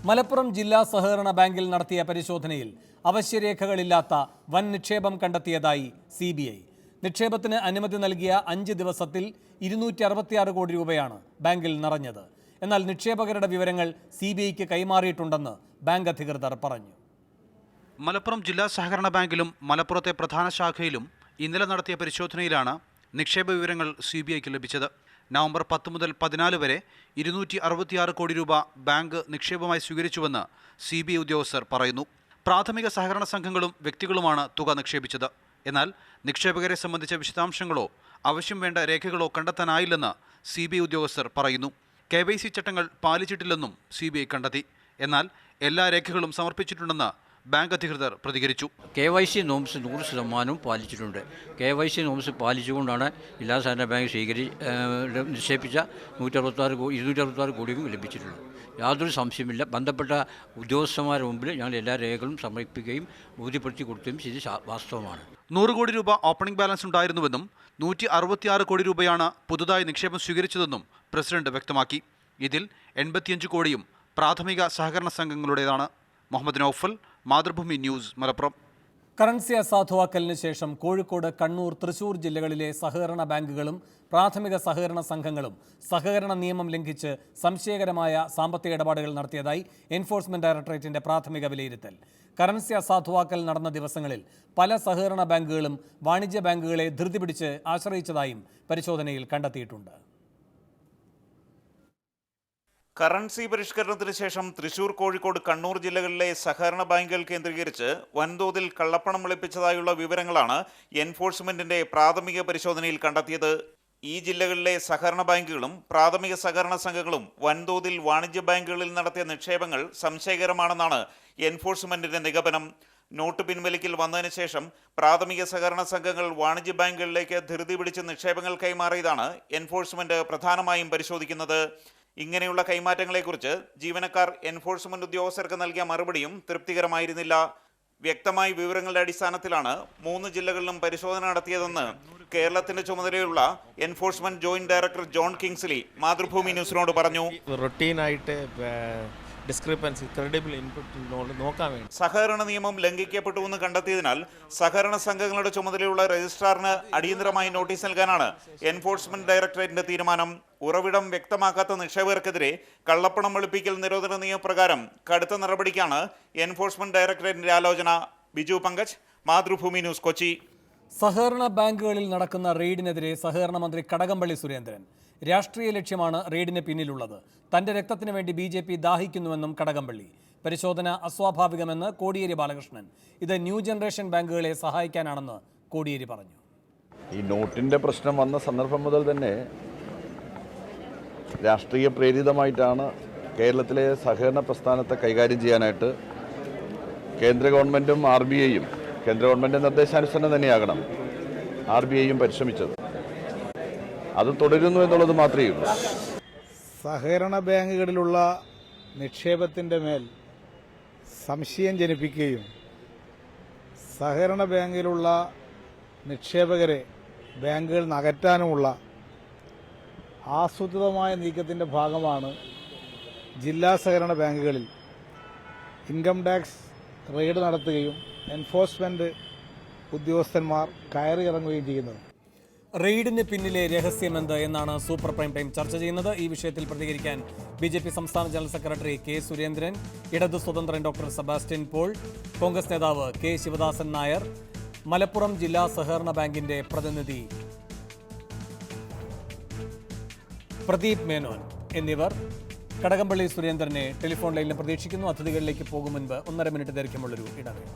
മലപ്പുറം ജില്ലാ സഹകരണ ബാങ്കിൽ നടത്തിയ പരിശോധനയിൽ അവശ്യരേഖകളില്ലാത്ത വൻ നിക്ഷേപം കണ്ടെത്തിയതായി CBI. നിക്ഷേപത്തിന് അനുമതി നൽകിയ 5 ദിവസത്തിൽ 266 കോടി രൂപയാണ് ബാങ്കിൽ നിറഞ്ഞത്. എന്നാൽ നിക്ഷേപകരുടെ വിവരങ്ങൾ CBIക്ക് കൈമാറിയിട്ടുണ്ടെന്ന് ബാങ്ക് അധികൃതർ പറഞ്ഞു. മലപ്പുറം ജില്ലാ സഹകരണ ബാങ്കിലും മലപ്പുറത്തെ പ്രധാന ശാഖയിലും ഇന്നലെ നടത്തിയ പരിശോധനയിലാണ് നിക്ഷേപ വിവരങ്ങൾ CBIക്ക് ലഭിച്ചത്. നവംബർ 10 മുതൽ 14 വരെ 266 കോടി രൂപ ബാങ്ക് നിക്ഷേപമായി സ്വീകരിച്ചുവെന്ന് CBI ഉദ്യോഗസ്ഥർ പറയുന്നു. പ്രാഥമിക സഹകരണ സംഘങ്ങളും വ്യക്തികളുമാണ് തുക നിക്ഷേപിച്ചത്. എന്നാൽ നിക്ഷേപകരെ സംബന്ധിച്ച വിശദാംശങ്ങളോ ആവശ്യം വേണ്ട രേഖകളോ കണ്ടെത്താനായില്ലെന്ന് CBI ഉദ്യോഗസ്ഥർ പറയുന്നു. KYC ചട്ടങ്ങൾ പാലിച്ചിട്ടില്ലെന്നും CBI കണ്ടെത്തി. എന്നാൽ എല്ലാ രേഖകളും സമർപ്പിച്ചിട്ടുണ്ടെന്ന് ബാങ്ക് അധികൃതർ പ്രതികരിച്ചു. KYC norms 100% പാലിച്ചിട്ടുണ്ട്. KYC നോംസ് പാലിച്ചുകൊണ്ടാണ് ജില്ലാ സഹകരണ ബാങ്ക് നിക്ഷേപിച്ച 266 കോടിയും ലഭിച്ചിട്ടുള്ളത്. യാതൊരു സംശയമില്ല. ബന്ധപ്പെട്ട ഉദ്യോഗസ്ഥന്മാരുടെ മുമ്പിൽ ഞങ്ങൾ എല്ലാ രേഖകളും സമർപ്പിക്കുകയും ബോധ്യപ്പെടുത്തി കൊടുക്കുകയും ചെയ്ത് വാസ്തവമാണ്. 100 കോടി രൂപ ഓപ്പണിംഗ് ബാലൻസ് ഉണ്ടായിരുന്നുവെന്നും 166 കോടി രൂപയാണ് പുതുതായി നിക്ഷേപം സ്വീകരിച്ചതെന്നും പ്രസിഡന്റ് വ്യക്തമാക്കി. ഇതിൽ 85 കോടിയും പ്രാഥമിക സഹകരണ സംഘങ്ങളുടേതാണ്. മുഹമ്മദ് നൌഫൽ, മാതൃഭൂമി ന്യൂസ്, മലപ്പുറം. കറൻസി അസാധുവാക്കലിന് ശേഷം കോഴിക്കോട്, കണ്ണൂർ, തൃശൂർ ജില്ലകളിലെ സഹകരണ ബാങ്കുകളും പ്രാഥമിക സഹകരണ സംഘങ്ങളും സഹകരണ നിയമം ലംഘിച്ച് സംശയകരമായ സാമ്പത്തിക ഇടപാടുകൾ നടത്തിയതായി എൻഫോഴ്സ്മെന്റ് ഡയറക്ടറേറ്റിന്റെ പ്രാഥമിക വിലയിരുത്തൽ. കറൻസി അസാധുവാക്കൽ നടന്ന ദിവസങ്ങളിൽ പല സഹകരണ ബാങ്കുകളും വാണിജ്യ ബാങ്കുകളെ ധൃതി പിടിച്ച് ആശ്രയിച്ചതായും പരിശോധനയിൽ കണ്ടെത്തിയിട്ടുണ്ട്. കറൻസി പരിഷ്കരണത്തിന് ശേഷം തൃശൂർ, കോഴിക്കോട്, കണ്ണൂർ ജില്ലകളിലെ സഹകരണ ബാങ്കുകൾ കേന്ദ്രീകരിച്ച് വൻതോതിൽ കള്ളപ്പണം വെളുപ്പിച്ചതായുള്ള വിവരങ്ങളാണ് എൻഫോഴ്സ്മെന്റിന്റെ പ്രാഥമിക പരിശോധനയിൽ കണ്ടെത്തിയത്. ഈ ജില്ലകളിലെ സഹകരണ ബാങ്കുകളും പ്രാഥമിക സഹകരണ സംഘങ്ങളും വൻതോതിൽ വാണിജ്യ ബാങ്കുകളിൽ നടത്തിയ നിക്ഷേപങ്ങൾ സംശയകരമാണെന്നാണ് എൻഫോഴ്സ്മെന്റിന്റെ നിഗമനം. നോട്ട് പിൻവലിക്കൽ വന്നതിന് ശേഷം പ്രാഥമിക സഹകരണ സംഘങ്ങൾ വാണിജ്യ ബാങ്കുകളിലേക്ക് ധൃതി പിടിച്ച് നിക്ഷേപങ്ങൾ കൈമാറിയതാണ് എൻഫോഴ്സ്മെന്റ് പ്രധാനമായും പരിശോധിക്കുന്നത്. ഇങ്ങനെയുള്ള കൈമാറ്റങ്ങളെക്കുറിച്ച് ജീവനക്കാർ എൻഫോഴ്സ്മെന്റ് ഉദ്യോഗസ്ഥർക്ക് നൽകിയ മറുപടിയും തൃപ്തികരമായിരുന്നില്ല. വ്യക്തമായ വിവരങ്ങളുടെ അടിസ്ഥാനത്തിലാണ് 3 ജില്ലകളിലും പരിശോധന നടത്തിയതെന്ന് കേരളത്തിന്റെ ചുമതലയുള്ള enforcement joint director John Kingsley Mathrubhumi ന്യൂസിനോട് പറഞ്ഞു. സഹകരണ നിയമം ലംഘിക്കപ്പെട്ടുവെന്ന് കണ്ടെത്തിയതിനാൽ സഹകരണ സംഘങ്ങളുടെ ചുമതലയുള്ള രജിസ്ട്രാറിന് അടിയന്തരമായി നോട്ടീസ് നൽകാനാണ് എൻഫോഴ്സ്മെന്റ് ഡയറക്ടറേറ്റിന്റെ തീരുമാനം. ഉറവിടം വ്യക്തമാക്കാത്ത നിക്ഷേപകർക്കെതിരെ കള്ളപ്പണം വെളുപ്പിക്കൽ നിരോധന നിയമപ്രകാരം കടുത്ത നടപടിക്കാണ് എൻഫോഴ്സ്മെന്റ് ഡയറക്ടറേറ്റിന്റെ ആലോചന. ബിജു പങ്കജ്, മാതൃഭൂമി ന്യൂസ്, കൊച്ചി. സഹകരണ ബാങ്കുകളിൽ നടക്കുന്ന റെയ്ഡിനെതിരെ സഹകരണ മന്ത്രി കടകംപള്ളി സുരേന്ദ്രൻ. രാഷ്ട്രീയ ലക്ഷ്യമാണ് റെയ്ഡിന് പിന്നിലുള്ളത്. തന്റെ രക്തത്തിന് വേണ്ടി BJP ദാഹിക്കുന്നുവെന്നും കടകംപള്ളി. പരിശോധന അസ്വാഭാവികമെന്ന് കോടിയേരി ബാലകൃഷ്ണൻ. ഇത് ന്യൂ ജനറേഷൻ ബാങ്കുകളെ സഹായിക്കാനാണെന്ന് കോടിയേരി പറഞ്ഞു. ഈ നോട്ടിൻ്റെ പ്രശ്നം വന്ന സന്ദർഭം മുതൽ തന്നെ രാഷ്ട്രീയ പ്രേരിതമായിട്ടാണ് കേരളത്തിലെ സഹകരണ പ്രസ്ഥാനത്തെ കൈകാര്യം ചെയ്യാനായിട്ട് കേന്ദ്ര ഗവൺമെൻറ്റും RBIയും കേന്ദ്ര ഗവൺമെൻറ് നിർദ്ദേശാനുസരണം തന്നെയാകണം RBIയും പരിശ്രമിച്ചത്. അത് തുടരുന്നു എന്നുള്ളത് മാത്രമേ ഉള്ളൂ. സഹകരണ ബാങ്കുകളിലുള്ള നിക്ഷേപത്തിൻ്റെ മേൽ സംശയം ജനിപ്പിക്കുകയും സഹകരണ ബാങ്കിലുള്ള നിക്ഷേപകരെ ബാങ്കുകളിൽ നിന്ന് അകറ്റാനുമുള്ള ആസൂത്രിതമായ നീക്കത്തിൻ്റെ ഭാഗമാണ് ജില്ലാ സഹകരണ ബാങ്കുകളിൽ ഇൻകം ടാക്സ് റെയ്ഡ് നടത്തുകയും എൻഫോഴ്സ്മെന്റ് ഉദ്യോഗസ്ഥന്മാർ കയറിയിറങ്ങുകയും ചെയ്യുന്നത്. റെയ്ഡിന് പിന്നിലെ രഹസ്യമെന്ത് എന്നാണ് സൂപ്പർ പ്രൈം ടൈം ചർച്ച ചെയ്യുന്നത്. ഈ വിഷയത്തിൽ പ്രതികരിക്കാൻ BJP സംസ്ഥാന ജനറൽ സെക്രട്ടറി K. സുരേന്ദ്രൻ, ഇടതു സ്വതന്ത്രൻ ഡോക്ടർ സെബാസ്റ്റ്യൻ പോൾ, കോൺഗ്രസ് നേതാവ് K. ശിവദാസൻ നായർ, മലപ്പുറം ജില്ലാ സഹകരണ ബാങ്കിന്റെ പ്രതിനിധി പ്രദീപ് മേനോൻ എന്നിവർ കടകംപള്ളി സുരേന്ദ്രനെ ടെലിഫോൺ ലൈനിൽ പ്രതീക്ഷിക്കുന്നു. അതിഥികളിലേക്ക് പോകും മുൻപ് 1.5 മിനിറ്റ് ദൈർഘ്യമുള്ളൊരു ഇടവേള.